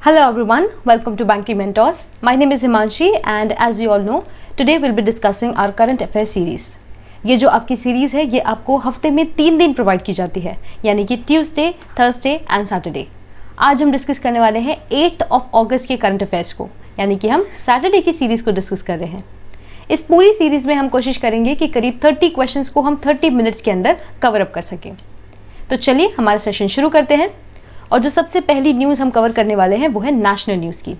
Hello everyone, welcome to Banking Mentors. My name is Himanshi and as you all know, today we'll be discussing our current affairs series. ये जो आपकी series है ये आपको हफ्ते में 3 दिन प्रोवाइड की जाती है, यानी कि ट्यूसडे, थर्सडे एंड सैटरडे। आज हम डिस्कस करने वाले हैं 8 अगस्त के करंट अफेयर्स को, यानी कि हम सैटरडे की सीरीज को डिस्कस कर रहे हैं। इस पूरी सीरीज में हम कोशिश करेंगे कि करीब 30 क्वेश्चंस को हम 30 मिनट्स के अंदर कवर अप कर सकें। तो चलिए हमारा सेशन शुरू करते हैं। और जो सबसे पहली न्यूज़ हम कवर करने वाले हैं वो है नेशनल न्यूज़ की।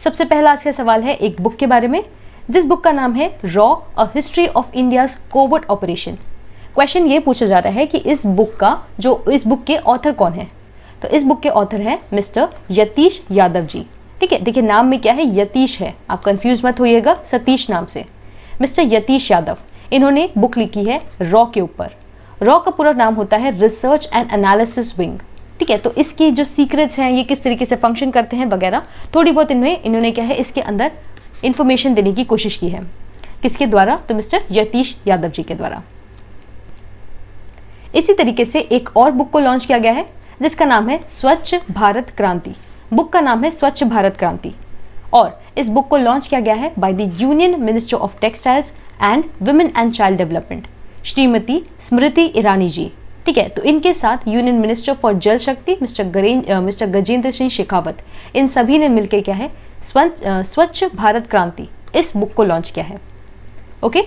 सबसे पहला आज का सवाल है एक बुक के बारे में, जिस बुक का नाम है raw a history of India's covert operation. Question ये पूछा जा रहा है कि इस बुक के ऑथर कौन है। तो इस बुक के ऑथर है मिस्टर यतीश यादव जी। ठीक है, देखिए नाम में क्या है, यतीश है, आप कंफ्यूज मत होइएगा सतीश नाम से। मिस्टर यतीश यादव, इन्होंने बुक लिखी है रॉ के ऊपर। रॉ का पूरा नाम होता है रिसर्च एंड एनालिसिस विंग। ठीक है, तो इसकी जो सीक्रेट्स हैं, ये किस तरीके से फंक्शन करते हैं वगैरह थोड़ी बहुत इन्होंने क्या है इसके अंदर इंफॉर्मेशन देने की कोशिश की है। किसके द्वारा? तो मिस्टर यतीश यादव जी के द्वारा। इसी तरीके से एक और बुक को लॉन्च किया गया है जिसका नाम है स्वच्छ भारत क्रांति। बुक का नाम है स्वच्छ भारत क्रांति और इस बुक को लॉन्च किया गया है by the union minister of textiles and women and child development, Shrimati Smriti Irani ji. ठीक है, तो इनके साथ यूनियन मिनिस्टर फॉर जल शक्ति मिस्टर गजेंद्र सिंह शेखावत, इन सभी ने मिलकर क्या है स्वच्छ भारत क्रांति इस बुक को लॉन्च किया है। ओके,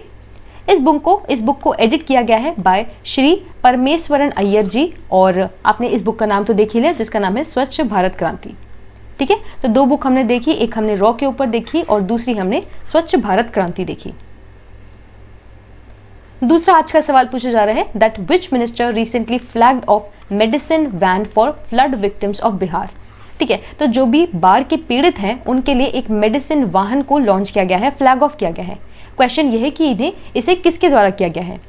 इस बुक को एडिट किया गया है बाय श्री परमेश्वरन अय्यर जी और आपने इस बुक का नाम तो देख ही लिया जिसका नाम है स्वच्छ भारत क्रांति। ठीक है, तो 2 बुक हमने देखी, एक हमने रॉ के ऊपर देखी और दूसरी हमने स्वच्छ भारत क्रांति देखी। दूसरा आज का सवाल पूछा जा रहा है that which minister recently flagged off medicine van for flood victims of Bihar. ठीक है, तो जो भी बाढ़ के पीड़ित हैं उनके लिए एक मेडिसिन वाहन को लॉन्च किया गया है, फ्लैग ऑफ किया गया है। क्वेश्चन ये है कि इसे किसके द्वारा किया गया है।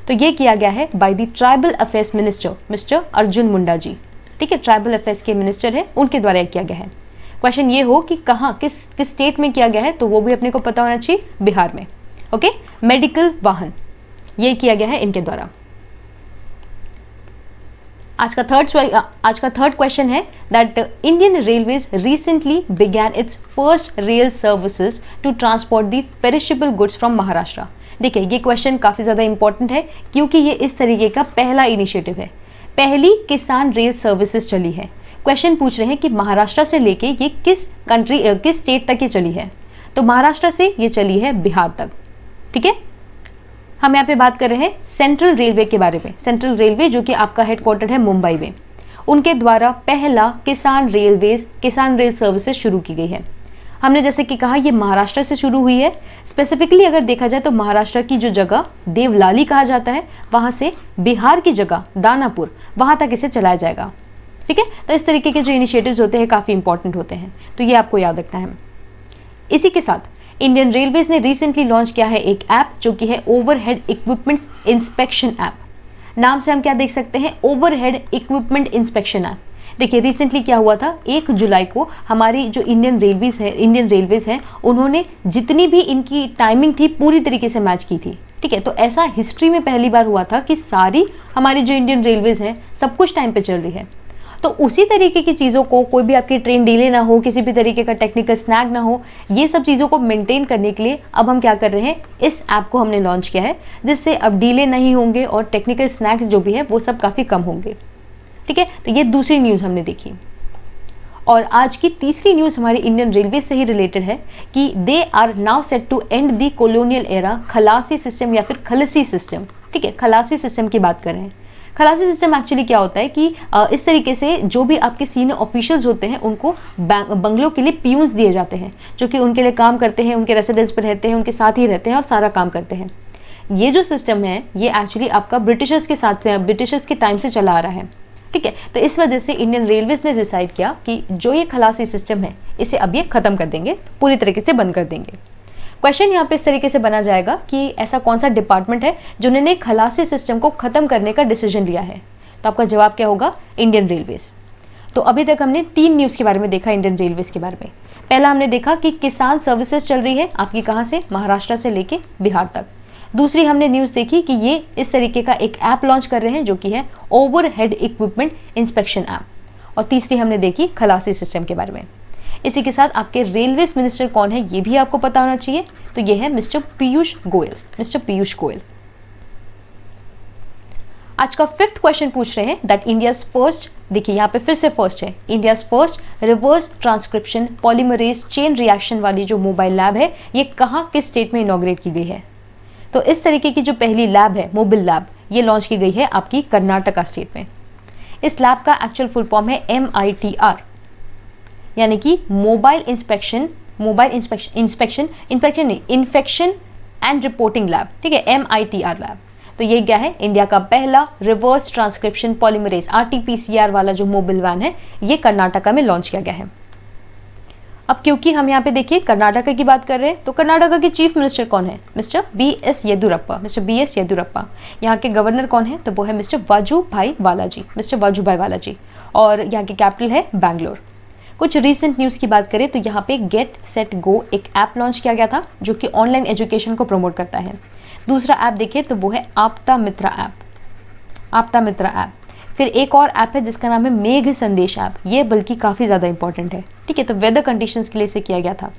तो ये किया गया है by the tribal affairs minister mister Arjun Munda ji. ठीक है, ट्राइबल अफेयर्स के मिनिस्टर है, उनके द्वारा किया गया है। क्वेश्चन ये हो कि कहाँ किस स्टेट में किया गया है, तो वो भी अपने को पता होना चाहिए, बिहार में। ओके, मेडिकल वाहन ये किया गया है इनके द्वारा। आज का थर्ड क्वेश्चन है that Indian railways recently began its first rail services to transport the perishable goods from Maharashtra. देखिए ये क्वेश्चन काफी ज्यादा इंपॉर्टेंट है क्योंकि ये इस तरीके का पहला इनिशिएटिव है, पहली किसान रेल सर्विसेज चली है। क्वेश्चन पूछ रहे हैं कि महाराष्ट्र से लेके ये किस स्टेट तक ये चली है। तो महाराष्ट्र से ये चली है बिहार तक। ठीक है, हम यहाँ पे बात कर रहे हैं सेंट्रल रेलवे के बारे में। सेंट्रल रेलवे जो कि आपका हेडक्वार्टर है मुंबई में, उनके द्वारा पहला किसान रेल सर्विसेज शुरू की गई है। हमने जैसे कि कहा ये महाराष्ट्र से शुरू हुई है। स्पेसिफिकली अगर देखा जाए तो महाराष्ट्र की जो जगह देवलाली कहा जाता है, वहां से बिहार की जगह दानापुर, वहां तक इसे चलाया जाएगा। ठीक है, तो इस तरीके के जो इनिशिएटिव्स होते हैं काफी इंपॉर्टेंट होते हैं, तो ये आपको याद रखना है। इसी के साथ इंडियन रेलवेज ने रिसेंटली लॉन्च किया है एक ऐप जो कि है ओवरहेड इक्विपमेंट्स इंस्पेक्शन ऐप। नाम से हम क्या देख सकते हैं, ओवरहेड इक्विपमेंट इंस्पेक्शन ऐप। देखिए रिसेंटली क्या हुआ था, 1 जुलाई को हमारी जो इंडियन रेलवेज है उन्होंने जितनी भी इनकी टाइमिंग थी पूरी तरीके से मैच की थी। ठीक है, तो ऐसा हिस्ट्री में पहली बार हुआ था कि सारी हमारी जो इंडियन रेलवेज हैं सब कुछ टाइम पे चल रही है। तो उसी तरीके की चीज़ों को, कोई भी आपकी ट्रेन डिले ना हो, किसी भी तरीके का टेक्निकल स्नैग ना हो, ये सब चीज़ों को मेंटेन करने के लिए अब हम क्या कर रहे हैं, इस ऐप को हमने लॉन्च किया है जिससे अब डिले नहीं होंगे और टेक्निकल स्नैक्स जो भी है वो सब काफ़ी कम होंगे। ठीक है, तो ये दूसरी न्यूज़ हमने देखी। और आज की तीसरी न्यूज़ हमारी इंडियन रेलवे से ही रिलेटेड है कि they are now set to end the colonial era khalasi system या फिर खलसी सिस्टम। ठीक है, खलासी सिस्टम की बात कर रहे हैं। खलासी सिस्टम एक्चुअली क्या होता है कि इस तरीके से जो भी आपके सीनियर ऑफिशियल्स होते हैं उनको बंगलों के लिए पियून्स दिए जाते हैं जो कि उनके लिए काम करते हैं, उनके रेसिडेंस पर रहते हैं, उनके साथ ही रहते हैं और सारा काम करते हैं। ये जो सिस्टम है ये एक्चुअली आपका ब्रिटिशर्स के टाइम से चला आ रहा है। ठीक है, तो इस वजह से इंडियन रेलवेज ने डिसाइड किया कि जो ये खलासी सिस्टम है इसे अब ये खत्म कर देंगे, पूरी तरीके से बंद कर देंगे। क्वेश्चन यहाँ पे इस तरीके से बना जाएगा कि ऐसा कौन सा डिपार्टमेंट है जिन्होंने खलासी सिस्टम को खत्म करने का डिसीजन लिया है। तो आपका जवाब क्या होगा, इंडियन रेलवेज। तो अभी तक हमने 3 न्यूज़ के बारे में देखा इंडियन रेलवेज के बारे में। पहला हमने देखा कि किसान सर्विसेज चल रही है आपकी कहाँ से, महाराष्ट्र से लेके बिहार तक। दूसरी हमने न्यूज़ देखी कि ये इस तरीके का एक ऐप लॉन्च कर रहे हैं जो कि है ओवरहेड इक्विपमेंट इंस्पेक्शन ऐप। और तीसरी हमने देखी खलासी सिस्टम के बारे में। इसी के साथ आपके रेलवेज मिनिस्टर कौन है ये भी आपको पता होना चाहिए, तो ये है मिस्टर पीयूष गोयल, मिस्टर पीयूष गोयल। आज का 5th क्वेश्चन पूछ रहे हैं दैट इंडियाज फर्स्ट, देखिए यहाँ पे फिर से फर्स्ट है, India's first reverse transcription polymerase chain reaction वाली जो मोबाइल लैब है ये कहाँ किस स्टेट में इनॉग्रेट की गई है। तो इस तरीके की जो पहली लैब है मोबाइल लैब ये लॉन्च की गई है आपकी कर्नाटका स्टेट में। इस लैब का एक्चुअल फुल फॉर्म है MITR, यानी कि इन्फेक्शन एंड रिपोर्टिंग लैब, ठीक है, MITR लैब। तो ये क्या है, इंडिया का पहला रिवर्स ट्रांसक्रिप्शन पॉलीमरेज RT-PCR वाला जो मोबाइल वैन है ये कर्नाटका में लॉन्च किया गया है। अब क्योंकि हम यहाँ पे देखिए कर्नाटका की बात कर रहे हैं तो कर्नाटका के चीफ मिनिस्टर कौन है, mister BS Yeddyurappa, mister BS Yeddyurappa. यहाँ के गवर्नर कौन है, तो वो है मिस्टर वाजुभाई वालाजी, मिस्टर वाजुभाई वालाजी। और यहाँ की कैपिटल है बैंगलोर। कुछ रीसेंट न्यूज़ की बात करें तो यहाँ पे गेट सेट गो एक ऐप लॉन्च किया गया था जो कि ऑनलाइन एजुकेशन को प्रमोट करता है। दूसरा ऐप देखें तो वो है आपदा मित्रा ऐप, आपदा मित्रा ऐप। फिर एक और ऐप है जिसका नाम है मेघ संदेश ऐप, ये बल्कि काफ़ी ज़्यादा इंपॉर्टेंट है, ठीक है, तो वेदर कंडीशंस के लिए इसे किया गया था।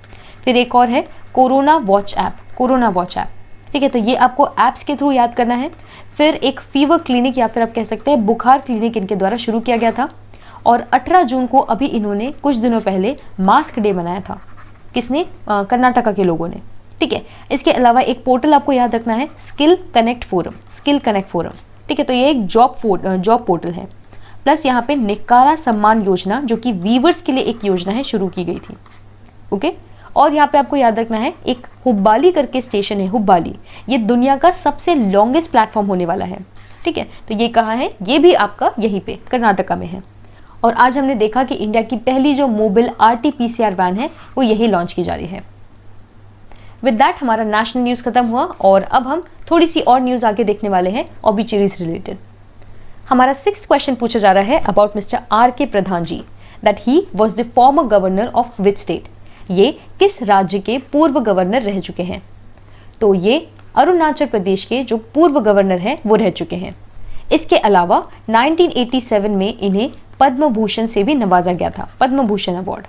फिर एक और है corona watch app, corona watch app, ठीक है, तो ये आपको ऐप्स के थ्रू याद करना है। फिर एक फीवर क्लिनिक या फिर आप कह सकते हैं बुखार क्लिनिक इनके द्वारा शुरू किया गया था। और 18 जून को अभी इन्होंने कुछ दिनों पहले मास्क डे मनाया था, किसने, कर्नाटका के लोगों ने, ठीक है। इसके अलावा एक पोर्टल आपको याद रखना है skill connect forum, skill connect forum, ठीक है, तो ये एक जॉब पोर्टल है। प्लस यहाँ पे निकारा सम्मान योजना जो कि वीवर्स के लिए एक योजना है शुरू की गई थी, ओके। और यहाँ पे आपको याद रखना है एक हुब्बाली करके स्टेशन है, हुब्बाली, ये दुनिया का सबसे लॉन्गेस्ट प्लेटफॉर्म होने वाला है, ठीक है, तो ये कहाँ है, ये भी आपका यहीं पे कर्नाटका में है। और आज हमने देखा कि इंडिया की पहली जो मोबाइल RT-PCR वैन है वो यही लॉन्च की जा रही है। विद दैट हमारा नेशनल न्यूज़ खत्म हुआ और अब हम थोड़ी सी और न्यूज़ आगे देखने वाले हैं ऑबिचुरीज रिलेटेड। हमारा 6th क्वेश्चन पूछा जा रहा है about mister RK Pradhan ji, that he was the former governor of which state, ये किस राज्य के पूर्व गवर्नर रह चुके हैं। तो ये अरुणाचल प्रदेश के जो पूर्व गवर्नर हैं वो रह चुके हैं। इसके अलावा 1987 में इन्हें पद्म भूषण से भी नवाजा गया था, पद्म भूषण अवार्ड,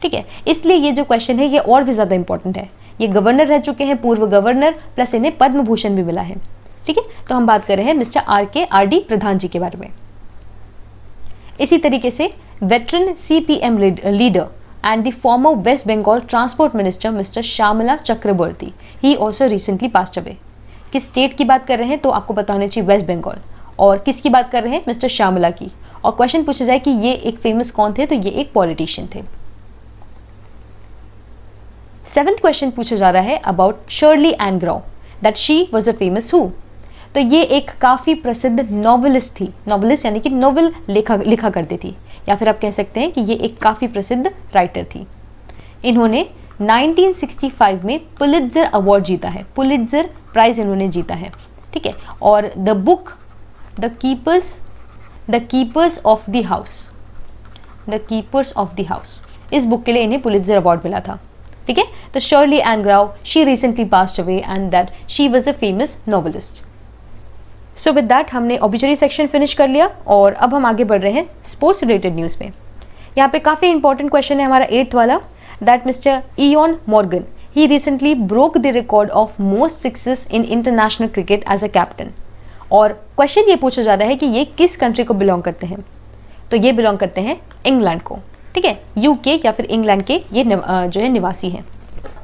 ठीक है। इसलिए ये जो क्वेश्चन है ये और भी ज़्यादा इंपॉर्टेंट है, ये गवर्नर रह चुके हैं, पूर्व गवर्नर, प्लस इन्हें पद्म भूषण भी मिला है, ठीक है। तो हम बात कर रहे हैं मिस्टर RD प्रधान जी के बारे में। इसी तरीके से veteran CPM leader and the former West Bengal transport minister mister Shyamal Chakraborty, he also recently passed away. किस स्टेट की बात कर रहे हैं तो आपको पता होना चाहिए वेस्ट बंगाल, और किसकी बात कर रहे हैं, मिस्टर श्यामला की। और क्वेश्चन पूछा जाए कि ये एक फेमस कौन थे, तो ये एक पॉलिटिशियन थे। 7th क्वेश्चन पूछा जा रहा है about Shirley Ann Grau, that she was a famous who. तो ये एक काफ़ी प्रसिद्ध नॉवेलिस्ट थी, नॉवेलिस्ट यानी कि नॉवेल लिखा करती थी, या फिर आप कह सकते हैं कि ये एक काफ़ी प्रसिद्ध राइटर थी। इन्होंने 1965 में पुलिट्जर अवार्ड जीता है, पुलिट्जर प्राइज इन्होंने जीता है, ठीक है। और the book the keepers of the house, the keepers of the house, इस बुक के लिए इन्हें पुलिट्जर अवार्ड मिला था, ठीक है। तो Shirley Ann Grau, she recently passed away and that she was a famous novelist. So with that हमने ऑब्जर्वरी सेक्शन फिनिश कर लिया और अब हम आगे बढ़ रहे हैं स्पोर्ट्स रिलेटेड न्यूज़ में। यहाँ पे काफ़ी इंपॉर्टेंट क्वेश्चन है हमारा 8th वाला, that mister Eoin Morgan, he recently broke the record of most sixes in international cricket as a captain. और क्वेश्चन ये पूछा जा रहा है कि ये किस कंट्री को बिलोंग करते हैं, तो ये बिलोंग करते हैं इंग्लैंड को, ठीक है, UK या फिर इंग्लैंड के ये जो है निवासी हैं।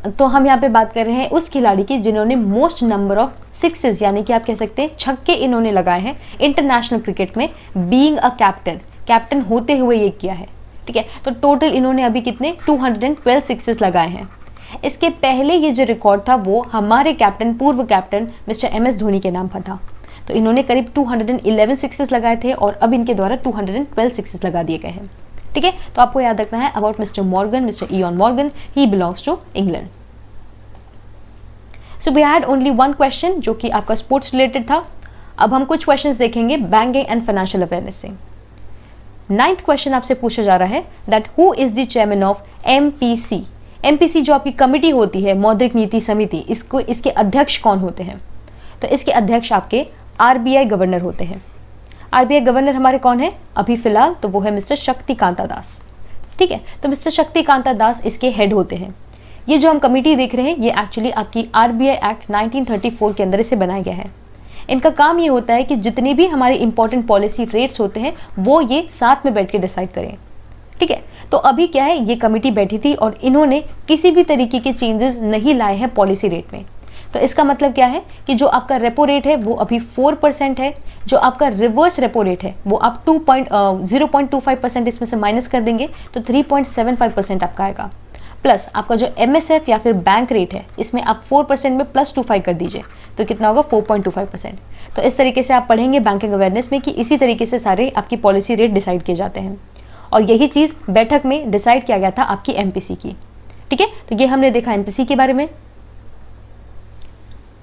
तो हम यहाँ पे बात कर रहे हैं उस खिलाड़ी की जिन्होंने मोस्ट नंबर ऑफ सिक्सेस यानी कि आप कह सकते हैं छक्के इन्होंने लगाए हैं इंटरनेशनल क्रिकेट में, बीइंग अ कैप्टन होते हुए ये किया है, ठीक है। तो टोटल इन्होंने अभी कितने 212 सिक्सेस लगाए हैं। इसके पहले ये जो रिकॉर्ड था वो हमारे कैप्टन, पूर्व कैप्टन मिस्टर MS धोनी के नाम पर था। तो इन्होंने करीब 211 सिक्सेस लगाए थे और अब इनके द्वारा 212 सिक्सेस लगा दिए गए हैं, ठीक है। तो आपको याद रखना है about mister Morgan, mister Eoin Morgan, he belongs to England. So we had only 1 question जो कि आपका स्पोर्ट्स रिलेटेड था। अब हम कुछ क्वेश्चंस देखेंगे बैंकिंग एंड फाइनेंशियल अवेयरनेस से। 9th क्वेश्चन आपसे पूछा जा रहा है that who is the chairman of MPC जो आपकी कमिटी होती है, मौद्रिक नीति समिति, इसके अध्यक्ष कौन होते हैं। तो इसके अध्यक्ष आपके RBI गवर्नर होते हैं। आरबीआई गवर्नर हमारे कौन है अभी फिलहाल, तो वो है मिस्टर शक्तिकांता दास। ठीक है, तो मिस्टर शक्तिकांता दास इसके हेड होते हैं। ये जो हम कमेटी देख रहे हैं ये एक्चुअली आपकी आरबीआई एक्ट 1934 के अंदर इसे बनाया गया है। इनका काम ये होता है कि जितने भी हमारे इंपॉर्टेंट पॉलिसी रेट्स होते हैं वो ये साथ में बैठ के डिसाइड करें। ठीक है, तो अभी क्या है, ये कमेटी बैठी थी और इन्होंने किसी भी तरीके के चेंजेस नहीं लाए हैं पॉलिसी रेट में। तो इसका मतलब क्या है कि जो आपका रेपो रेट है वो अभी 4% है, जो आपका रिवर्स रेपो रेट है वो आप 0.25% इसमें से माइनस कर देंगे तो 3.75% आपका आएगा। प्लस आपका जो MSF या फिर बैंक रेट है इसमें आप 4% में प्लस 25 कर दीजिए तो कितना होगा 4.25%। तो इस तरीके से आप पढ़ेंगे बैंकिंग अवेयरनेस में कि इसी तरीके से सारे आपकी पॉलिसी रेट डिसाइड किए जाते हैं और यही चीज़ बैठक में डिसाइड किया गया था आपकी MPC की। ठीक है, तो ये हमने देखा MPC के बारे में।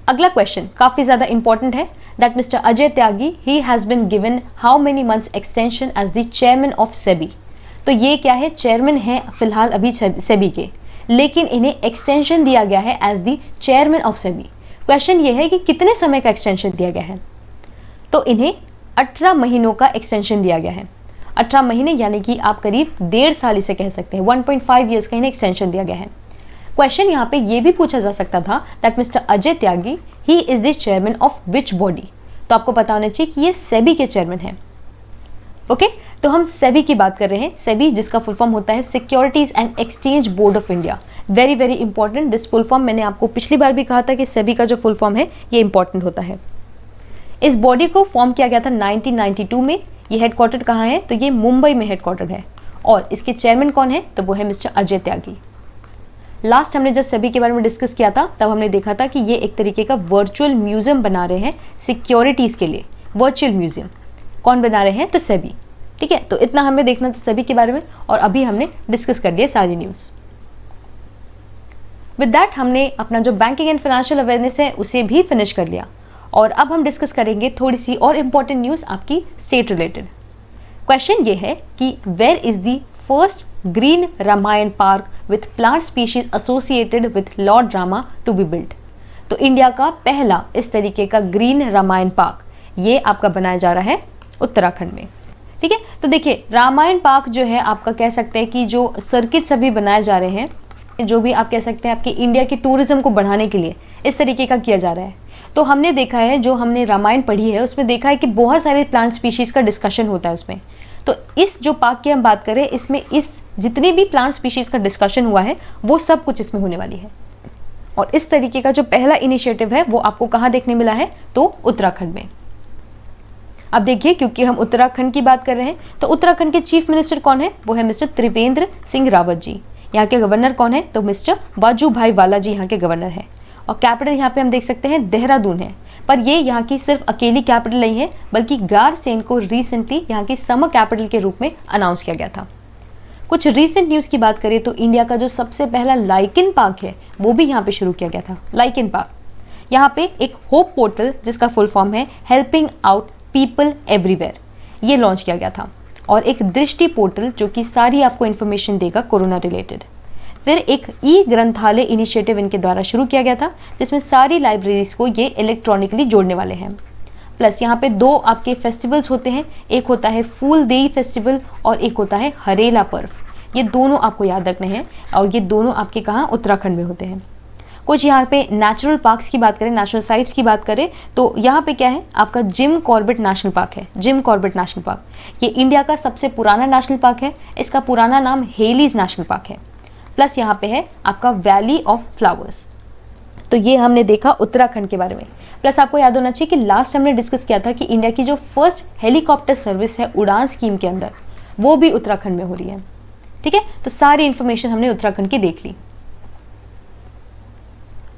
अगला क्वेश्चन काफी ज्यादा इंपॉर्टेंट है, that mister Ajay Tyagi he has been given how many months extension as the chairman of SEBI. तो ये क्या है, चेयरमैन है फिलहाल अभी सेबी के, लेकिन इन्हें एक्सटेंशन दिया गया है as the chairman of SEBI. Question ये है कि कितने समय का एक्सटेंशन दिया गया है, तो इन्हें 18 महीनों का एक्सटेंशन दिया गया है। 18 महीने यानी कि आप करीब 1.5 साल इसे कह सकते हैं, 1.5 ईयर्स का इन्हें एक्सटेंशन दिया गया है। क्वेश्चन यहाँ पे ये भी पूछा जा सकता था that mister Ajay Tyagi he is the chairman of which body, तो आपको पता होना चाहिए कि ये सेबी के चेयरमैन हैं। ओके, तो हम सेबी की बात कर रहे हैं। सेबी जिसका फुल फॉर्म होता है securities and exchange board of India. Very very important this full form, मैंने आपको पिछली बार भी कहा था कि सेबी का जो फुल फॉर्म है ये इंपॉर्टेंट होता है। इस बॉडी को फॉर्म किया गया था 1992 में। ये हेडक्वार्टर कहाँ है, तो ये मुंबई में हेडक्वार्टर है और इसके चेयरमैन कौन है, तो वो है मिस्टर अजय त्यागी। लास्ट हमने जब सेबी के बारे में डिस्कस किया था तब हमने देखा था कि ये एक तरीके का वर्चुअल म्यूजियम बना रहे हैं सिक्योरिटीज के लिए। वर्चुअल म्यूजियम कौन बना रहे हैं, तो सेबी। ठीक है, तो इतना हमें देखना था सेबी के बारे में और अभी हमने डिस्कस कर लिया सारी न्यूज। विद दैट हमने अपना जो बैंकिंग एंड फाइनेंशियल अवेयरनेस है उसे भी फिनिश कर लिया और अब हम डिस्कस करेंगे थोड़ी सी और इंपॉर्टेंट न्यूज आपकी स्टेट रिलेटेड। क्वेश्चन ये है कि where is the first green Ramayan park with plant species associated with lord Rama to be built. तो इंडिया का पहला इस तरीके का ग्रीन रामायण पार्क ये आपका बनाया जा रहा है उत्तराखंड में। ठीक है, तो देखिए रामायण पार्क जो है आपका कह सकते हैं कि जो सर्किट्स अभी बनाए जा रहे हैं, जो भी आप कह सकते हैं आपके इंडिया की टूरिज्म को बढ़ाने के लिए इस तरीके का किया जा रहा है। तो हमने देखा है, जो हमने रामायण पढ़ी है उसमें देखा है कि बहुत सारे प्लांट स्पीशीज का डिस्कशन होता है उसमें। तो इस जो पार्क की हम बात करें इसमें इस जितनी भी प्लांट स्पीशीज का डिस्कशन हुआ है वो सब कुछ इसमें होने वाली है और इस तरीके का जो पहला इनिशिएटिव है वो आपको कहाँ देखने मिला है, तो उत्तराखंड में। अब देखिए क्योंकि हम उत्तराखंड की बात कर रहे हैं तो उत्तराखंड के चीफ मिनिस्टर कौन है, वो है मिस्टर त्रिवेंद्र सिंह रावत जी। यहाँ के गवर्नर कौन है, तो मिस्टर वाजूभाई वाला जी यहाँ के गवर्नर है और कैपिटल यहाँ पे हम देख सकते हैं देहरादून है। पर ये यहाँ की सिर्फ अकेली कैपिटल नहीं है बल्कि गारसेन को रिसेंटली यहाँ की समर कैपिटल के रूप में अनाउंस किया गया था। कुछ रीसेंट न्यूज़ की बात करें तो इंडिया का जो सबसे पहला लाइकन पार्क है वो भी यहाँ पे शुरू किया गया था। लाइकन पार्क यहाँ पे एक होप पोर्टल जिसका फुल फॉर्म है हेल्पिंग आउट पीपल एवरीवेयर, ये लॉन्च किया गया था और एक दृष्टि पोर्टल जो कि सारी आपको इन्फॉर्मेशन देगा कोरोना रिलेटेड। फिर एक ई ग्रंथालय इनिशिएटिव इनके द्वारा शुरू किया गया था जिसमें सारी लाइब्रेरीज को ये इलेक्ट्रॉनिकली जोड़ने वाले हैं। प्लस यहाँ पे 2 आपके फेस्टिवल्स होते हैं, एक होता है फूलदेई फेस्टिवल और एक होता है हरेला पर्व। ये दोनों आपको याद रखने हैं और ये दोनों आपके कहाँ, उत्तराखंड में होते हैं। कुछ यहाँ पे नेचुरल पार्क्स की बात करें, नेशनल साइट्स की बात करें तो यहाँ पे क्या है आपका जिम कॉर्बेट नेशनल पार्क है। जिम कॉर्बेट नेशनल पार्क ये इंडिया का सबसे पुराना नेशनल पार्क है, इसका पुराना नाम हेलीज नेशनल पार्क है। प्लस यहाँ पे है आपका वैली ऑफ फ्लावर्स। तो ये हमने देखा उत्तराखंड के बारे में। प्लस आपको याद होना चाहिए कि लास्ट हमने डिस्कस किया था कि इंडिया की जो फर्स्ट हेलीकॉप्टर सर्विस है उड़ान स्कीम के अंदर वो भी उत्तराखंड में हो रही है। ठीक है, तो सारी इंफॉर्मेशन हमने उत्तराखंड की देख ली।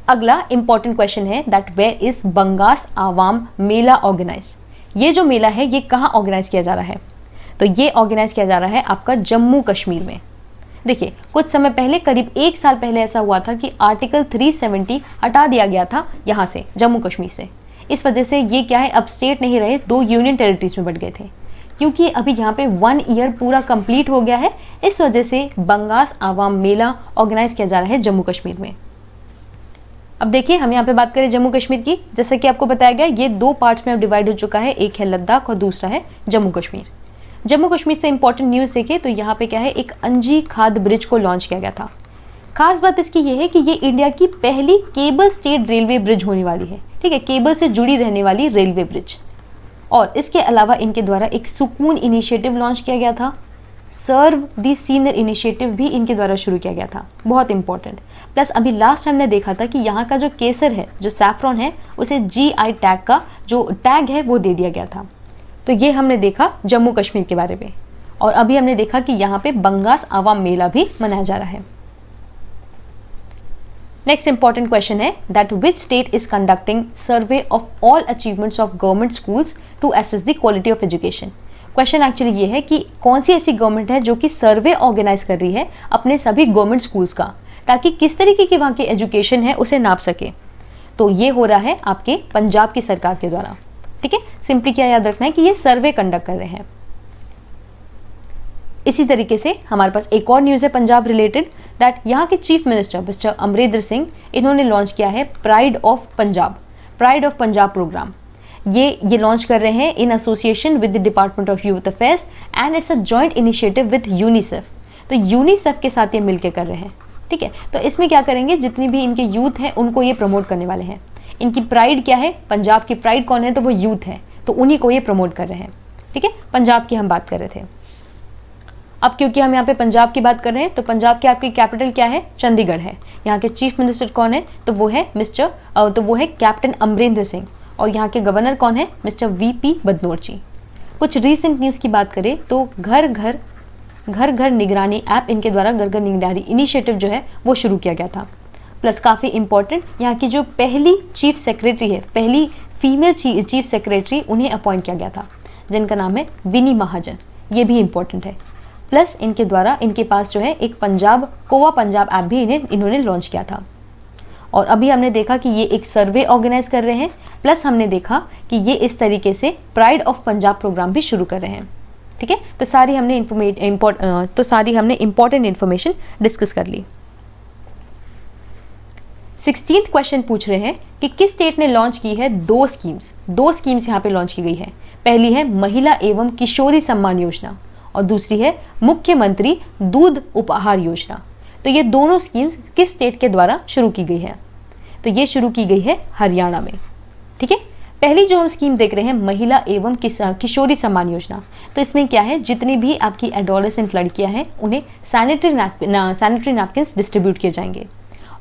अगला इंपॉर्टेंट क्वेश्चन है that where is बंगास Awam Mela organised. ये जो मेला है ये कहाँ ऑर्गेनाइज किया जा रहा है, तो ये ऑर्गेनाइज किया जा रहा है आपका जम्मू कश्मीर में। देखिए कुछ समय पहले करीब 1 साल पहले ऐसा हुआ था कि आर्टिकल 370 हटा दिया गया था यहाँ से जम्मू कश्मीर से। इस वजह से ये क्या है अब स्टेट नहीं रहे, 2 यूनियन टेरिटरीज में बढ़ गए थे। क्योंकि अभी यहाँ पे 1 ईयर पूरा कंप्लीट हो गया है इस वजह से बंगास आवाम मेला ऑर्गेनाइज किया जा रहा है जम्मू कश्मीर में। अब देखिए हम यहाँ पे बात करें जम्मू कश्मीर की, जैसे कि आपको बताया गया ये 2 पार्ट्स में अब डिवाइड हो चुका है, एक है लद्दाख और दूसरा है जम्मू कश्मीर। जम्मू कश्मीर से इंपॉर्टेंट न्यूज़ देखिए तो यहाँ पे क्या है, एक अंजी खाद ब्रिज को लॉन्च किया गया था। खास बात इसकी ये है कि ये इंडिया की पहली केबल स्टेड रेलवे ब्रिज होने वाली है, ठीक है, केबल से जुड़ी रहने वाली रेलवे ब्रिज। और इसके अलावा इनके द्वारा एक सुकून इनिशिएटिव लॉन्च किया गया था, सर्व दी सीनियर इनिशिएटिव भी इनके द्वारा शुरू किया गया था, बहुत इंपॉर्टेंट। प्लस अभी लास्ट हमने देखा था कि यहाँ का जो केसर है, जो सैफ्रॉन है, उसे GI टैग का जो टैग है वो दे दिया गया था। तो ये हमने देखा जम्मू कश्मीर के बारे में। और अभी हमने देखा कि यहाँ पे बंगास आवाम मेला भी मनाया जा रहा है। नेक्स्ट इंपॉर्टेंट क्वेश्चन है that which state is conducting survey of all achievements of government schools to assess the quality of education. Question actually ये है कि कौन सी ऐसी गवर्नमेंट है जो कि सर्वे ऑर्गेनाइज कर रही है अपने सभी गवर्नमेंट स्कूल्स का, ताकि किस तरीके की वहाँ की एजुकेशन है उसे नाप सके। तो ये हो रहा है आपके पंजाब की सरकार के द्वारा, ठीक है। सिंपली क्या याद रखना है कि ये सर्वे कंडक्ट कर रहे हैं। इसी तरीके से हमारे पास एक और न्यूज़ है पंजाब रिलेटेड, दैट यहाँ के chief minister mister Amarinder Singh, इन्होंने लॉन्च किया है प्राइड ऑफ पंजाब प्रोग्राम। ये लॉन्च कर रहे हैं in association with the department of youth affairs and it's a joint initiative with UNICEF. तो यूनिसेफ के साथ ये मिलकर कर रहे हैं, ठीक है। तो इसमें क्या करेंगे, जितनी भी इनके यूथ हैं उनको ये प्रमोट करने वाले हैं। इनकी प्राइड क्या है, पंजाब की प्राइड कौन है, तो वो यूथ है, तो उन्हीं को ये प्रमोट कर रहे हैं, ठीक है। पंजाब की हम बात कर रहे थे। अब क्योंकि हम यहाँ पे पंजाब की बात कर रहे हैं तो पंजाब की आपकी कैपिटल क्या है, चंडीगढ़ है। यहाँ के चीफ मिनिस्टर कौन है, तो वो है कैप्टन अमरिंदर सिंह। और यहाँ के गवर्नर कौन है, मिस्टर VP बदनौर जी। कुछ रीसेंट न्यूज़ की बात करें तो घर घर निगरानी ऐप इनके द्वारा घर घर निगरानी इनिशिएटिव जो है वो शुरू किया गया था। प्लस काफ़ी इंपॉर्टेंट, यहाँ की जो पहली चीफ सेक्रेटरी है, पहली फीमेल चीफ सेक्रेटरी, उन्हें अपॉइंट किया गया था, जिनका नाम है विनी महाजन। ये भी इंपॉर्टेंट है। प्लस इनके द्वारा इनके पास जो है एक कोवा पंजाब ऐप भी इन्होंने लॉन्च किया था। और अभी हमने देखा कि ये एक सर्वे ऑर्गेनाइज कर रहे हैं, प्लस हमने देखा कि ये इस तरीके से प्राइड ऑफ पंजाब प्रोग्राम भी शुरू कर रहे हैं, ठीक है। तो सारी हमने इंपॉर्टेंट इन्फॉर्मेशन डिस्कस कर ली। 16th क्वेश्चन पूछ रहे हैं कि किस स्टेट ने लॉन्च की है दो स्कीम्स यहाँ पे लॉन्च की गई है। पहली है महिला एवं किशोरी सम्मान योजना और दूसरी है मुख्यमंत्री दूध उपहार योजना। तो ये दोनों स्कीम्स किस स्टेट के द्वारा शुरू की गई है, तो ये शुरू की गई है हरियाणा में, ठीक है। पहली जो हम स्कीम देख रहे हैं महिला एवं किशोरी सम्मान योजना, तो इसमें क्या है, जितनी भी आपकी एडोलेसेंट लड़कियां हैं उन्हें सैनिटरी नैपकिन्स डिस्ट्रीब्यूट किए जाएंगे।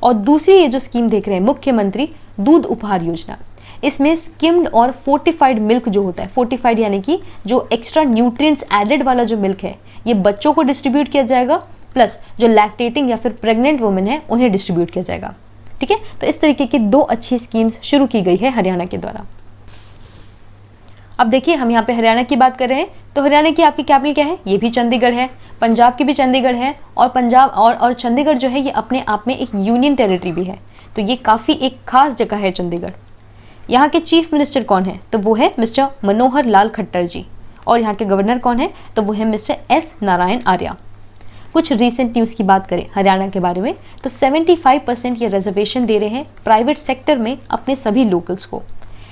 और दूसरी ये जो स्कीम देख रहे हैं मुख्यमंत्री दूध उपहार योजना, इसमें स्किम्ड और फोर्टिफाइड मिल्क जो होता है, फोर्टिफाइड यानी कि जो एक्स्ट्रा न्यूट्रिएंट्स एडेड वाला जो मिल्क है, ये बच्चों को डिस्ट्रीब्यूट किया जाएगा, प्लस जो लैक्टेटिंग या फिर प्रेग्नेंट वुमेन है उन्हें डिस्ट्रीब्यूट किया जाएगा, ठीक है। तो इस तरीके की दो अच्छी स्कीम्स शुरू की गई है हरियाणा के द्वारा। अब देखिए हम यहाँ पे हरियाणा की बात कर रहे हैं, तो हरियाणा की आपकी कैपिटल क्या है, ये भी चंडीगढ़ है। पंजाब की भी चंडीगढ़ है, और पंजाब और चंडीगढ़ जो है ये अपने आप में एक यूनियन टेरिटरी भी है, तो ये काफ़ी एक खास जगह है चंडीगढ़। यहाँ के चीफ मिनिस्टर कौन है, तो वो है मिस्टर मनोहर लाल खट्टर जी। और यहाँ के गवर्नर कौन है, तो वो है मिस्टर S नारायण आर्या। कुछ रीसेंट न्यूज़ की बात करें हरियाणा के बारे में, तो 75% ये रिजर्वेशन दे रहे हैं प्राइवेट सेक्टर में अपने सभी लोकल्स को।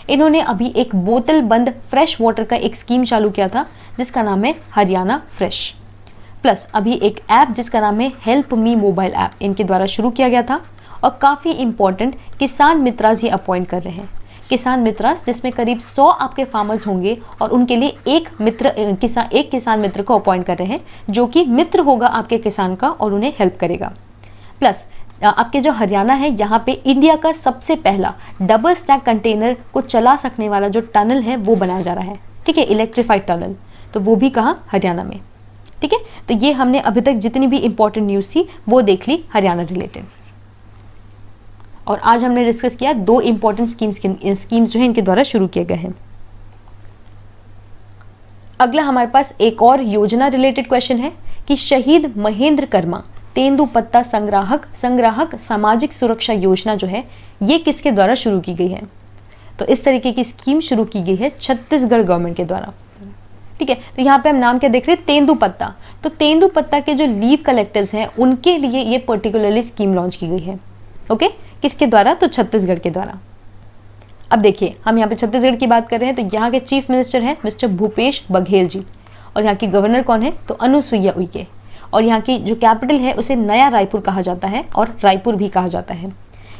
इन्होंने अभी एक बोतल बंद फ्रेश वाटर का एक स्कीम चालू किया था जिसका नाम है हरियाणा फ्रेश। प्लस अभी एक ऐप जिसका नाम है हेल्प मी मोबाइल ऐप इनके द्वारा शुरू किया गया था। और काफ़ी इंपॉर्टेंट किसान मित्रास ये अपॉइंट कर रहे हैं, किसान मित्रास, जिसमें करीब 100 आपके फार्मर्स होंगे और उनके लिए एक किसान मित्र को अपॉइंट कर रहे हैं जो कि मित्र होगा आपके किसान का और उन्हें हेल्प करेगा। प्लस आपके जो हरियाणा है यहाँ पे इंडिया का सबसे पहला डबल स्टैक कंटेनर को चला सकने वाला जो टनल है वो बनाया जा रहा है, ठीक है, इलेक्ट्रीफाइड टनल, तो वो भी कहाँ, हरियाणा में, ठीक है। तो ये हमने अभी तक जितनी भी इंपॉर्टेंट न्यूज़ थी वो देख ली हरियाणा रिलेटेड। और आज हमने डिस्कस किया दो इंपॉर्टेंट स्कीम्स जो है इनके द्वारा शुरू किए गए हैं। अगला हमारे पास एक और योजना रिलेटेड क्वेश्चन है कि शहीद महेंद्र कर्मा तेंदुपत्ता संग्राहक सामाजिक सुरक्षा योजना जो है ये किसके द्वारा शुरू की गई है। तो इस तरीके की स्कीम शुरू की गई है छत्तीसगढ़ गवर्नमेंट के द्वारा, ठीक है। तो यहाँ पे हम नाम क्या देख रहे हैं, तेंदुपत्ता। तो तेंदुपत्ता के जो लीव कलेक्टर्स हैं उनके लिए ये पर्टिकुलरली स्कीम लॉन्च की गई है, ओके। किसके द्वारा? तो छत्तीसगढ़ के द्वारा। अब देखिए, हम यहाँ पे छत्तीसगढ़ की बात कर रहे हैं तो यहाँ के चीफ मिनिस्टर हैं मिस्टर भूपेश बघेल जी, और यहाँ की गवर्नर कौन है? तो अनुसुईया उइके। और यहाँ की जो कैपिटल है उसे नया रायपुर कहा जाता है और रायपुर भी कहा जाता है।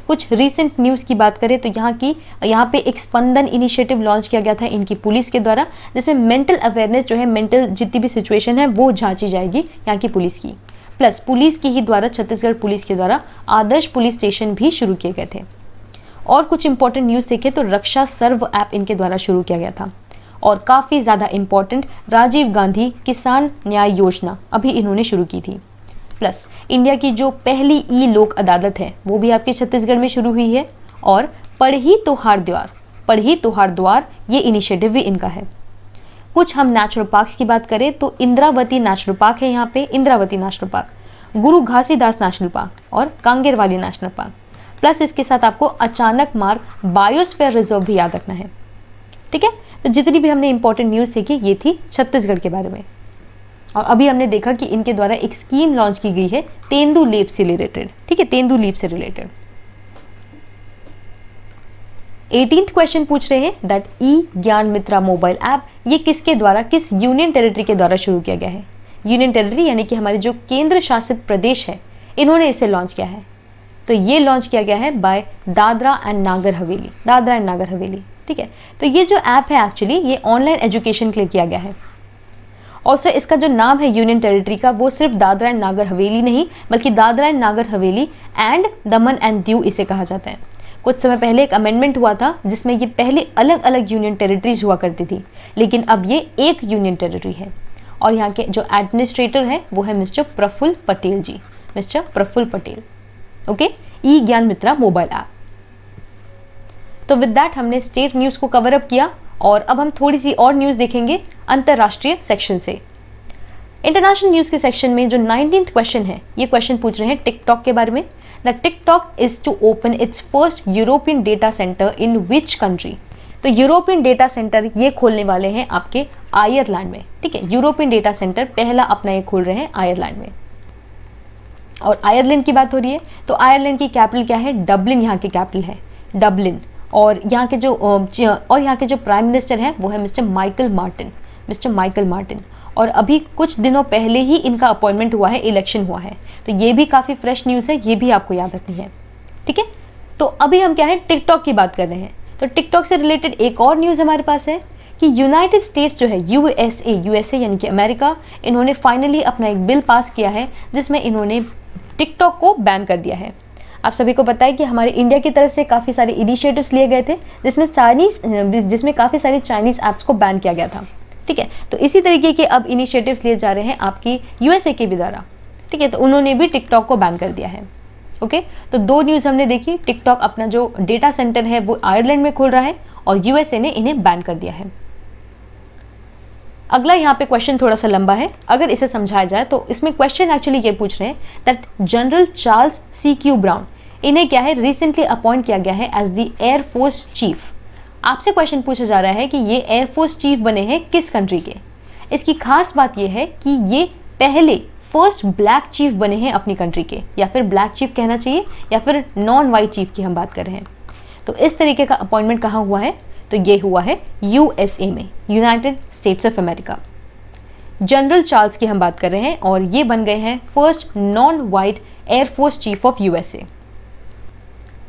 कुछ रीसेंट न्यूज़ की बात करें तो यहाँ पे एक स्पंदन इनिशिएटिव लॉन्च किया गया था इनकी पुलिस के द्वारा, जिसमें मेंटल अवेयरनेस जो है, मेंटल जितनी भी सिचुएशन है वो जांची जाएगी यहाँ की पुलिस की। प्लस पुलिस की ही द्वारा, छत्तीसगढ़ पुलिस के द्वारा आदर्श पुलिस स्टेशन भी शुरू किए गए थे। और कुछ इंपॉर्टेंट न्यूज़ देखें तो रक्षा सर्व ऐप इनके द्वारा शुरू किया गया था। और काफ़ी ज़्यादा इंपॉर्टेंट, राजीव गांधी किसान न्याय योजना अभी इन्होंने शुरू की थी। प्लस इंडिया की जो पहली ई लोक अदालत है वो भी आपके छत्तीसगढ़ में शुरू हुई है। और पढ़ी तोहार द्वार ये इनिशिएटिव भी इनका है। कुछ हम नेचुरल पार्क्स की बात करें तो इंद्रावती नेशनल पार्क है यहाँ पे, इंद्रावती नेशनल पार्क, गुरु घासीदास नेशनल पार्क और कांगेरवाली नेशनल पार्क। प्लस इसके साथ आपको अचानक मार्ग बायोस्फीयर रिजर्व भी याद रखना है। ठीक है, तो जितनी भी हमने इंपॉर्टेंट न्यूज़ देखी ये थी छत्तीसगढ़ के बारे में। और अभी हमने देखा कि इनके द्वारा एक स्कीम लॉन्च की गई है तेंदुलेप से रिलेटेड। ठीक है, तेंदुलेप से रिलेटेड 18th क्वेश्चन पूछ रहे हैं दैट ई ज्ञान मित्रा मोबाइल ऐप ये किसके द्वारा, किस यूनियन टेरिटरी के द्वारा शुरू किया गया है? यूनियन टेरिटरी यानी कि हमारे जो केंद्र शासित प्रदेश है, इन्होंने इसे लॉन्च किया है। तो ये लॉन्च किया गया है बाय दादरा एंड नागर हवेली। ठीक है, तो ये जो ऐप है एक्चुअली ये ऑनलाइन एजुकेशन के लिए किया गया है। और सर इसका जो नाम है यूनियन टेरिटरी का वो सिर्फ दादरा एंड नागर हवेली नहीं बल्कि Dadra and Nagar Haveli and Daman and Diu इसे कहा जाता है। कुछ समय पहले एक अमेंडमेंट हुआ था जिसमें ये पहले अलग अलग यूनियन टेरिटरीज हुआ करती थी, लेकिन अब ये एक यूनियन टेरिटरी है। और यहाँ के जो एडमिनिस्ट्रेटर है वो है मिस्टर प्रफुल्ल पटेल जी, मिस्टर प्रफुल्ल पटेल। ओके, ई ज्ञान मित्रा मोबाइल ऐप। तो विद दैट हमने स्टेट न्यूज़ को कवर अप किया और अब हम थोड़ी सी और न्यूज़ देखेंगे अंतर्राष्ट्रीय सेक्शन से। इंटरनेशनल न्यूज़ के सेक्शन में जो 19th क्वेश्चन है, ये क्वेश्चन पूछ रहे हैं टिकटॉक के बारे में। The TikTok is to open its first European data centre in which country? तो यूरोपियन डेटा सेंटर ये खोलने वाले हैं आपके आयरलैंड में। ठीक है, यूरोपियन डेटा सेंटर पहला अपना ये खोल रहे हैं आयरलैंड में। और आयरलैंड की बात हो रही है तो आयरलैंड की कैपिटल क्या है? डबलिन यहाँ की कैपिटल है, डबलिन। और यहाँ के जो प्राइम मिनिस्टर हैं वो है मिस्टर माइकल मार्टिन। और अभी कुछ दिनों पहले ही इनका अपॉइंटमेंट हुआ है, इलेक्शन हुआ है। तो ये भी काफ़ी फ्रेश न्यूज़ है, ये भी आपको याद रखनी है। ठीक है, तो अभी हम क्या है टिकटॉक की बात कर रहे हैं। तो टिकटॉक से रिलेटेड एक और न्यूज़ हमारे पास है कि यूनाइटेड स्टेट्स जो है यूएसए यानी कि अमेरिका, इन्होंने फाइनली अपना एक बिल पास किया है जिसमें इन्होंने टिकटॉक को बैन कर दिया है। आप सभी को पता है कि हमारे इंडिया की तरफ से काफ़ी सारे इनिशिएटिव्स लिए गए थे जिसमें काफ़ी सारे चाइनीज़ ऐप्स को बैन किया गया था। ठीक है, तो इसी तरीके के अब इनिशिएटिव्स लिए जा रहे हैं आपकी यूएसए के भी द्वारा। ठीक है, तो उन्होंने भी टिकटॉक को बैन कर दिया है। ओके, तो दो न्यूज़ हमने देखी, टिकटॉक अपना जो डेटा सेंटर है वो आयरलैंड में खोल रहा है और यूएसए ने इन्हें बैन कर दिया है। अगला यहाँ पे क्वेश्चन थोड़ा सा लंबा है, अगर इसे समझाया जाए तो इसमें क्वेश्चन एक्चुअली ये पूछ रहे हैं that general Charles CQ Brown, इन्हें क्या है रिसेंटली अपॉइंट किया गया है as the air force chief. आपसे क्वेश्चन पूछा जा रहा है कि ये एयरफोर्स चीफ बने हैं किस कंट्री के। इसकी खास बात ये है कि ये पहले फर्स्ट ब्लैक चीफ बने हैं अपनी कंट्री के, या फिर ब्लैक चीफ कहना चाहिए, या फिर नॉन वाइट चीफ की हम बात कर रहे हैं। तो इस तरीके का अपॉइंटमेंट कहाँ हुआ है? तो ये हुआ है यूएसए में, United states of America. General Charles की हम बात कर रहे हैं और ये बन गए हैं first non white air force chief of USA.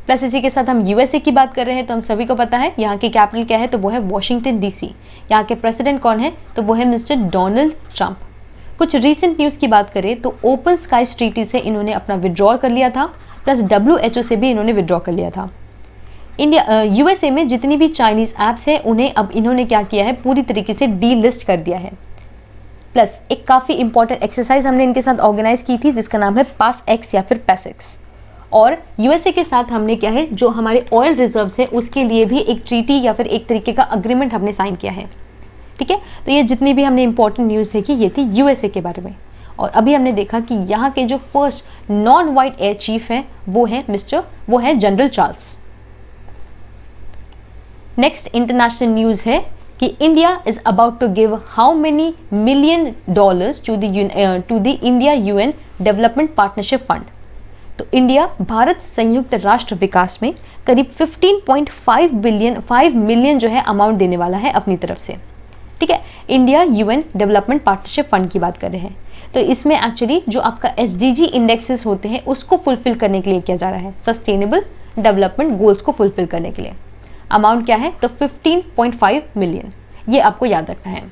Plus इसी के साथ हम यूएसए की बात कर रहे हैं तो हम सभी को पता है यहाँ की कैपिटल क्या है, तो वो है वॉशिंगटन DC। यहाँ के प्रेसिडेंट कौन है? तो वो है मिस्टर डोनाल्ड ट्रंप। कुछ रीसेंट न्यूज़ की बात करें तो ओपन स्काईज ट्रीटी से इन्होंने अपना विड्रॉल कर लिया था, प्लस WHO से भी इन्होंने विड्रॉ कर लिया था। यूएसए में जितनी भी चाइनीज़ ऐप्स हैं उन्हें अब इन्होंने क्या किया है, पूरी तरीके से डीलिस्ट कर दिया है। प्लस एक काफ़ी इंपॉर्टेंट एक्सरसाइज हमने इनके साथ ऑर्गेनाइज की थी जिसका नाम है PASX या फिर PASX। और यूएसए के साथ हमने क्या है, जो हमारे ऑयल रिजर्व्स है उसके लिए भी एक ट्रीटी या फिर एक तरीके का अग्रीमेंट हमने साइन किया है। ठीक है, तो ये जितनी भी हमने इंपॉर्टेंट न्यूज़ देखी ये थी यूएसए के बारे में। और अभी हमने देखा कि यहाँ के जो first non white air chief है वो है general Charles. Next international news है कि India is about to give how many $1 million to the India UN development partnership fund. तो इंडिया भारत संयुक्त राष्ट्र विकास में करीब 15.5 मिलियन जो है अमाउंट देने वाला है अपनी तरफ से। ठीक है, India UN development partnership fund की बात कर रहे हैं। तो इसमें एक्चुअली जो आपका SDG इंडेक्सेस होते हैं उसको फुलफिल करने के लिए किया जा रहा है, सस्टेनेबल डेवलपमेंट गोल्स को फुलफिल करने के लिए। अमाउंट क्या है? तो 15.5 मिलियन, ये आपको याद रखना है।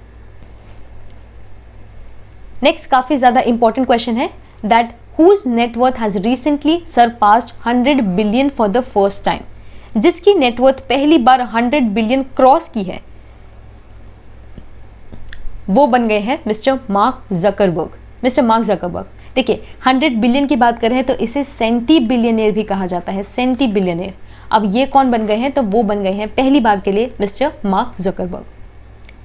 नेक्स्ट काफी ज्यादा इंपॉर्टेंट क्वेश्चन है that whose net worth has recently surpassed 100 billion for the first time, जिसकी नेटवर्थ पहली बार 100 बिलियन क्रॉस की है, वो बन गए हैं mister mark Zuckerberg. Mister mark Zuckerberg, देखिए 100 बिलियन की बात कर रहे हैं तो इसे सेंटी बिलियनियर भी कहा जाता है, सेंटी बिलियनियर। अब ये कौन बन गए हैं? तो वो बन गए हैं पहली बार के लिए मिस्टर मार्क जकरबर्ग।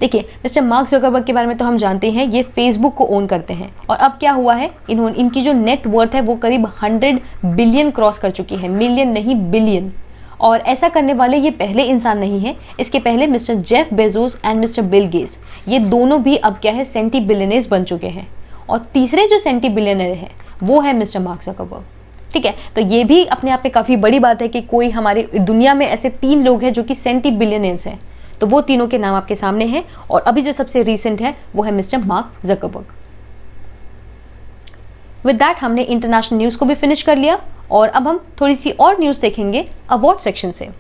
देखिए मिस्टर मार्क जकरबर्ग के बारे में तो हम जानते हैं, ये फेसबुक को ओन करते हैं और अब क्या हुआ है, इनकी जो नेट वर्थ है वो करीब 100 बिलियन क्रॉस कर चुकी है, मिलियन नहीं बिलियन। और ऐसा करने वाले ये पहले इंसान नहीं है, इसके पहले mister Jeff Bezos and mister Bill Gates, ये दोनों भी अब क्या है सेंटी बिलियनर्स बन चुके हैं। और तीसरे जो सेंटी बिलियनर है वो है मिस्टर मार्क जकरबर्ग। ठीक है, तो ये भी अपने आप में काफ़ी बड़ी बात है कि कोई हमारे दुनिया में ऐसे 3 लोग हैं जो कि सेंटी बिलियनर्स हैं। तो वो तीनों के नाम आपके सामने हैं और अभी जो सबसे रीसेंट है वो है mister mark Zuckerberg. With that हमने इंटरनेशनल न्यूज़ को भी फिनिश कर लिया और अब हम थोड़ी सी और न्यूज़ देखेंगे अवार्ड सेक्शन से।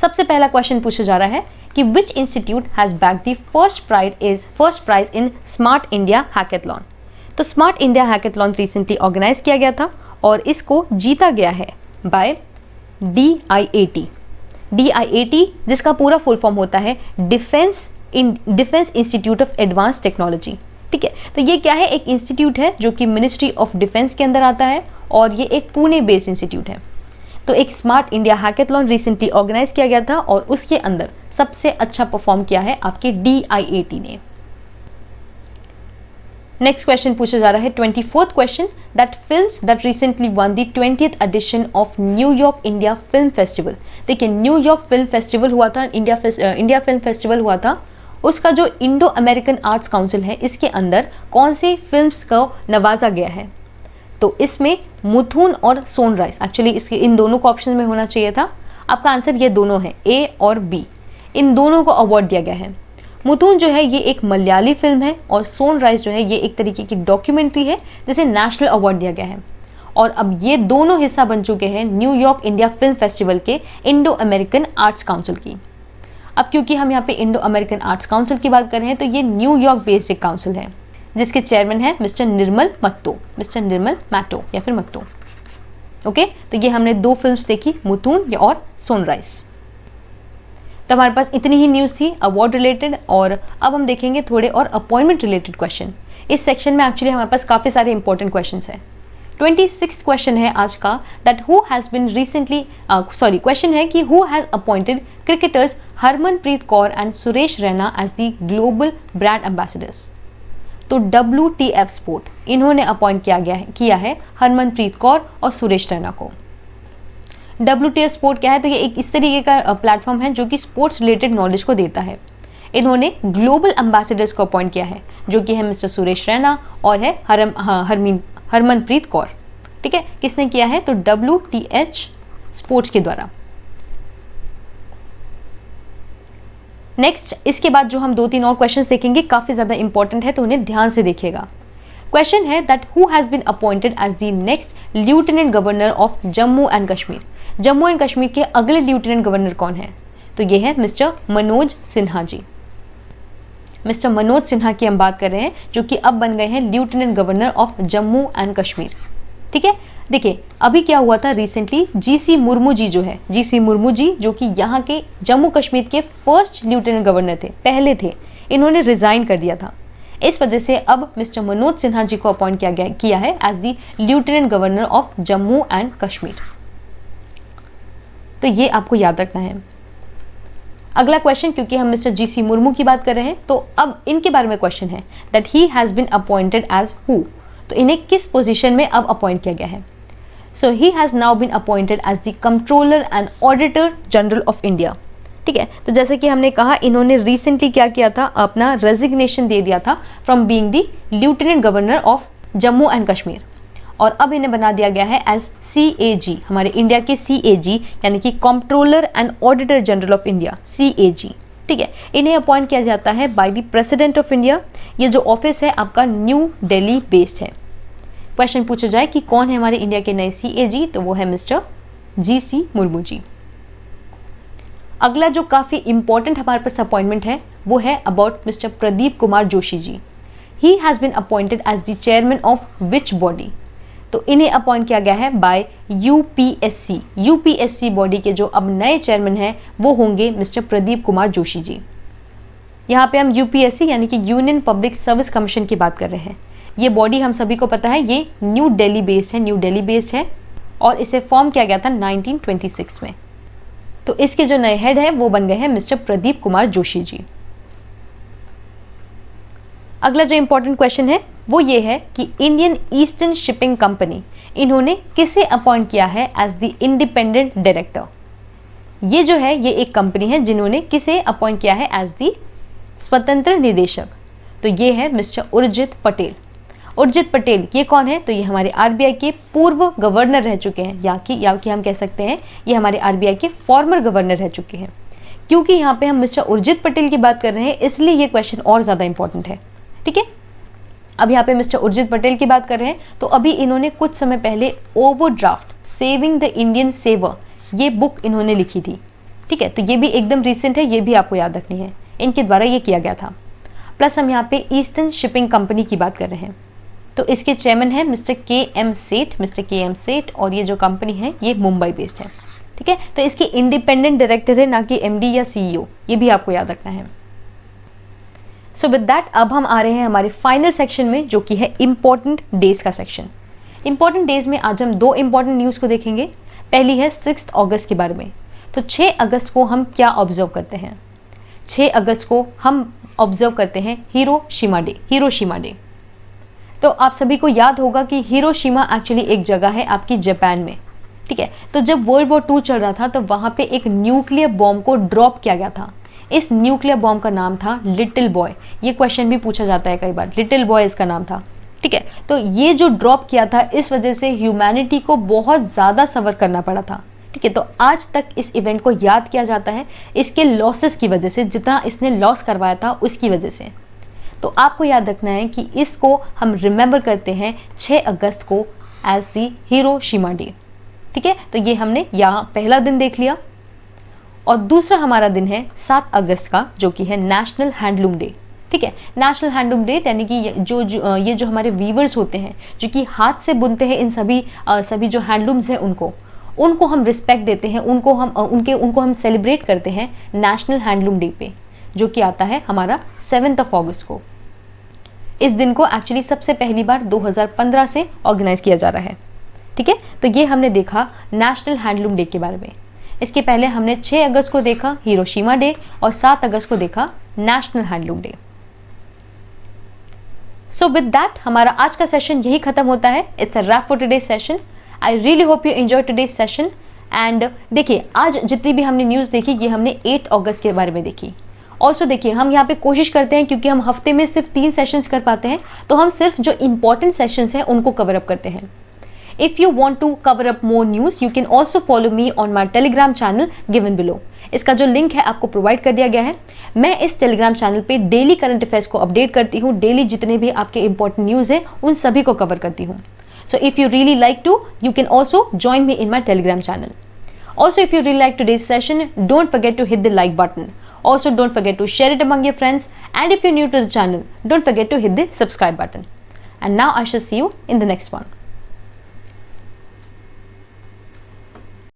सबसे पहला क्वेश्चन पूछा जा रहा है कि which institute has back the first prize in Smart India Hackathon. तो Smart India Hackathon recently organise किया गया था और इसको जीता गया है बाय DIAT, जिसका पूरा फुल फॉर्म होता है defence institute of advance technology. ठीक है, तो ये क्या है, एक इंस्टीट्यूट है जो कि मिनिस्ट्री ऑफ डिफेंस के अंदर आता है और ये एक पुणे बेस्ड इंस्टीट्यूट है। तो एक smart India Hackathon recently organise किया गया था और उसके अंदर सबसे अच्छा परफॉर्म किया है आपके DIAT ने। नेक्स्ट क्वेश्चन पूछा जा रहा है 24th question that films that recently won the 20th edition of New York India film festival. देखिए न्यूयॉर्क फिल्म फेस्टिवल हुआ था, इंडिया फिल्म फेस्टिवल हुआ था, उसका जो इंडो अमेरिकन आर्ट्स काउंसिल है इसके अंदर कौन सी फिल्म्स को नवाजा गया है? तो इसमें मुथून और सनराइज, एक्चुअली इसके इन दोनों को ऑप्शन में होना चाहिए था। आपका आंसर ये दोनों है, A और B, इन दोनों को अवार्ड दिया गया है। मुथून जो है ये एक मलयाली फिल्म है और सनराइज जो है ये एक तरीके की डॉक्यूमेंट्री है जिसे नेशनल अवार्ड दिया गया है। और अब ये दोनों हिस्सा बन चुके हैं न्यूयॉर्क इंडिया फिल्म फेस्टिवल के इंडो अमेरिकन आर्ट्स काउंसिल की। अब क्योंकि हम यहाँ पे इंडो अमेरिकन आर्ट्स काउंसिल की बात कर रहे हैं तो ये न्यूयॉर्क बेस्ड एक काउंसिल है जिसके चेयरमैन है मिस्टर निर्मल मैटो या फिर मत्तो। ओके, तो ये हमने 2 फिल्म्स देखी, मुथून और सनराइज। तो हमारे पास इतनी ही न्यूज़ थी अवार्ड रिलेटेड और अब हम देखेंगे थोड़े और अपॉइंटमेंट रिलेटेड क्वेश्चन। इस सेक्शन में एक्चुअली हमारे पास काफ़ी सारे इंपॉर्टेंट क्वेश्चंस हैं। 26th क्वेश्चन है आज का that who has been recently question है कि who has appointed cricketers Harmanpreet Kaur and Suresh Raina as the global brand ambassadors. तो WTF स्पोर्ट इन्होंने अपॉइंट किया है हरमनप्रीत कौर और सुरेश रैना को। WTF स्पोर्ट क्या है? तो ये एक इस तरीके का प्लेटफॉर्म है जो कि स्पोर्ट्स रिलेटेड नॉलेज को देता है। इन्होंने ग्लोबल एम्बेसडर्स को अपॉइंट किया है जो कि है मिस्टर सुरेश रैना और है हरमनप्रीत कौर। ठीक है, किसने किया है? तो WTH स्पोर्ट्स के द्वारा। नेक्स्ट इसके बाद जो हम 2-3 और क्वेश्चंस देखेंगे काफी ज्यादा इंपॉर्टेंट है तो उन्हें ध्यान से देखिएगा। क्वेश्चन है that who has been appointed as the next lieutenant governor of Jammu and Kashmir. Jammu and Kashmir के अगले लेफ्टिनेंट गवर्नर कौन है? तो ये है मिस्टर मनोज सिन्हा जी। मिस्टर मनोज सिन्हा की हम बात कर रहे हैं जो कि अब बन गए हैं lieutenant governor of Jammu and Kashmir. ठीक है, देखिए अभी क्या हुआ था रिसेंटली, GC मुर्मू जी जो कि यहाँ के जम्मू कश्मीर के फर्स्ट लेफ्टिनेंट गवर्नर थे, पहले थे, इन्होंने रिजाइन कर दिया था। इस वजह से अब मिस्टर मनोज सिन्हा जी को अपॉइंट किया है as the lieutenant governor of Jammu and Kashmir. तो ये आपको याद रखना है। अगला क्वेश्चन, क्योंकि हम मिस्टर GC मुर्मू की बात कर रहे हैं तो अब इनके बारे में क्वेश्चन है that he has been appointed as who. तो इन्हें किस पोजीशन में अब अपॉइंट किया गया है? So he has now been appointed as the controller and auditor general of India. ठीक है, तो जैसे कि हमने कहा इन्होंने रिसेंटली क्या किया था, अपना रेजिग्नेशन दे दिया था from being the lieutenant governor of Jammu and Kashmir और अब इन्हें बना दिया गया है एज CAG, हमारे इंडिया के CAG यानी कि controller and auditor general of India, CAG। ठीक है, इन्हें अपॉइंट किया जाता है by the president of India. ये जो ऑफिस है आपका न्यू दिल्ली बेस्ड है। क्वेश्चन पूछा जाए कि कौन है हमारे इंडिया के नए CAG, तो वो है मिस्टर GC मुर्मू जी। अगला जो काफ़ी इंपॉर्टेंट हमारे पास अपॉइंटमेंट है वो है about mister Pradeep Kumar Joshi ji. He has been appointed as the chairman of which body, तो इन्हें अपॉइंट किया गया है बाय UPSC। UPSC बॉडी के जो अब नए चेयरमैन हैं वो होंगे मिस्टर प्रदीप कुमार जोशी जी। यहाँ पे हम UPSC यानी कि यूनियन पब्लिक सर्विस कमीशन की बात कर रहे हैं। ये बॉडी हम सभी को पता है ये न्यू दिल्ली बेस्ड है और इसे फॉर्म किया गया था 1926 में। तो इसके जो नए हेड हैं वो बन गए हैं मिस्टर प्रदीप कुमार जोशी जी। अगला जो इंपॉर्टेंट क्वेश्चन है वो ये है कि इंडियन ईस्टर्न शिपिंग कंपनी, इन्होंने किसे अपॉइंट किया है एज द इंडिपेंडेंट डायरेक्टर। ये जो है ये एक कंपनी है जिन्होंने किसे अपॉइंट किया है एज द स्वतंत्र निदेशक, तो ये है मिस्टर उर्जित पटेल। उर्जित पटेल ये कौन है, तो ये हमारे RBI के पूर्व गवर्नर रह चुके हैं, या कि हम कह सकते हैं ये हमारे RBI के फॉर्मर गवर्नर रह चुके हैं। क्योंकि यहाँ पे हम मिस्टर उर्जित पटेल की बात कर रहे हैं इसलिए ये क्वेश्चन और ज़्यादा इंपॉर्टेंट है। ठीक है, अब यहाँ पे मिस्टर उर्जित पटेल की बात कर रहे हैं, तो अभी इन्होंने कुछ समय पहले overdraft saving the Indian saver ये बुक इन्होंने लिखी थी। ठीक है, तो ये भी एकदम रिसेंट है, ये भी आपको याद रखनी है, इनके द्वारा ये किया गया था। प्लस हम यहाँ पे ईस्टर्न शिपिंग कंपनी की बात कर रहे हैं, तो इसके चेयरमैन है मिस्टर KM सेठ, और ये जो कंपनी है ये मुंबई बेस्ड है। ठीक है, तो इसके इंडिपेंडेंट डायरेक्टर है, ना कि MD या CEO, ये भी आपको याद रखना है। सो विद दैट अब हम आ रहे हैं हमारे फाइनल सेक्शन में, जो कि है इंपॉर्टेंट डेज का सेक्शन। इंपॉर्टेंट डेज में आज हम दो इंपॉर्टेंट न्यूज़ को देखेंगे। पहली है 6 अगस्त के बारे में। तो 6 अगस्त को हम क्या ऑब्जर्व करते हैं? 6 अगस्त को हम ऑब्जर्व करते हैं हिरोशिमा डे। तो आप सभी को याद होगा कि हिरोशिमा एक्चुअली एक जगह है आपकी जापान में। ठीक है, तो जब वर्ल्ड वॉर 2 चल रहा था तो वहाँ पे एक न्यूक्लियर बॉम्ब को ड्रॉप किया गया था। इस न्यूक्लियर बॉम्ब का नाम था लिटिल बॉय। ये क्वेश्चन भी पूछा जाता है कई बार, लिटिल बॉय इसका नाम था। ठीक है, तो ये जो ड्रॉप किया था इस वजह से ह्यूमैनिटी को बहुत ज़्यादा सफ़र करना पड़ा था। ठीक है, तो आज तक इस इवेंट को याद किया जाता है इसके लॉसेस की वजह से, जितना इसने लॉस करवाया था उसकी वजह से। तो आपको याद रखना है कि इसको हम रिमेंबर करते हैं 6 अगस्त को एज दी हिरोशिमा डे। ठीक है, तो ये हमने यहाँ पहला दिन देख लिया। और दूसरा हमारा दिन है 7 अगस्त का, जो कि है नेशनल हैंडलूम डे। ठीक है, नेशनल हैंडलूम डे यानी कि ये जो हमारे वीवर्स होते हैं जो कि हाथ से बुनते हैं, इन सभी जो हैंडलूम्स हैं उनको हम रिस्पेक्ट देते हैं, उनको हम सेलिब्रेट करते हैं नेशनल हैंडलूम डे पे, जो कि आता है हमारा 7 अगस्त को। इस दिन को एक्चुअली सबसे पहली बार 2015 से ऑर्गेनाइज किया जा रहा है। ठीक है, तो ये हमने देखा नेशनल हैंडलूम डे के बारे में। इसके पहले हमने 6 अगस्त को देखा हिरोशिमा डे और 7 अगस्त को देखा national handloom day. So with that हमारा आज का सेशन यही खत्म होता है। It's a rap for today's session. I really hope you enjoy today's session. And देखिए, आज जितनी भी हमने न्यूज़ देखी ये हमने 8 अगस्त के बारे में देखी। ऑल्सो देखिए, हम यहाँ पे कोशिश करते हैं, क्योंकि हम हफ्ते में सिर्फ 3 सेशंस कर पाते हैं, तो हम सिर्फ जो इंपॉर्टेंट सेशंस हैं उनको कवर अप करते हैं। If you want to cover up more news, you can also follow me on my Telegram channel given below. इसका जो लिंक है आपको प्रोवाइड कर दिया गया है। मैं इस टेलीग्राम चैनल पे डेली करंट अफेयर्स को अपडेट करती हूँ। डेली जितने भी आपके इंपॉर्टेंट न्यूज़ है उन सभी को कवर करती हूँ। So if you really like to, you can also join me in my Telegram channel. Also, if you really like today's session, don't forget to hit the like button. Also, don't forget to share it among your friends. And if you're new to the channel, don't forget to hit the subscribe button. And now I shall see you in the next one.